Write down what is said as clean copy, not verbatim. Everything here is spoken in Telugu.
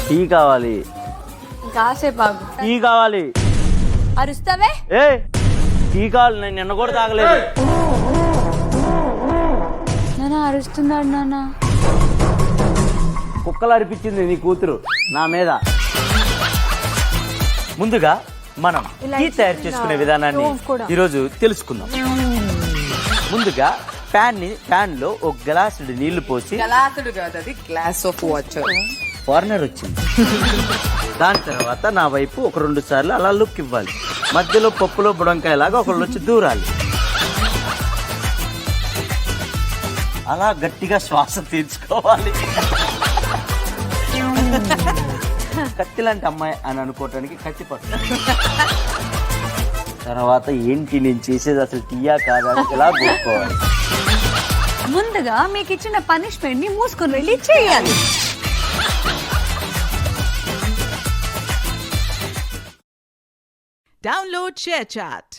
టీ కావాలి. కాసేపు టీ కావాలి. అరుస్తావే? ఏ టీ కావాలి, నేను నిన్న కూడా తాగలేదు. నాన్న అరుస్తున్నాడు నాన్న. కుక్కలు అరిపించింది నీ కూతురు నా మీద. ముందుగా మనం టీ తయారు చేసుకునే విధానాన్ని ఈరోజు తెలుసుకుందాం. ముందుగా ప్యాన్ లో ఒక గ్లాసుడు నీళ్లు పోసి, గ్లాస్ ఆఫ్ వాటర్. వార్నర్ వచ్చింది. దాని తర్వాత నా వైపు ఒక 2 సార్లు అలా లుక్ ఇవ్వాలి. మధ్యలో పప్పులో బుడంకాయలాగా ఒకళ్ళు వచ్చి దూరాలి. అలా గట్టిగా శ్వాస తీర్చుకోవాలి. కత్తి లాంటి అమ్మాయి అని అనుకోవటానికి కత్తి పట్టు. తర్వాత ఏంటి నేను చేసేది అసలు టీయా కాదా ఇలా కూర్చోవాలి. ముందుగా మీకు ఇచ్చిన పనిష్మెంట్ ని మూసుకొని వెళ్ళి చేయాలి. Download ShareChat.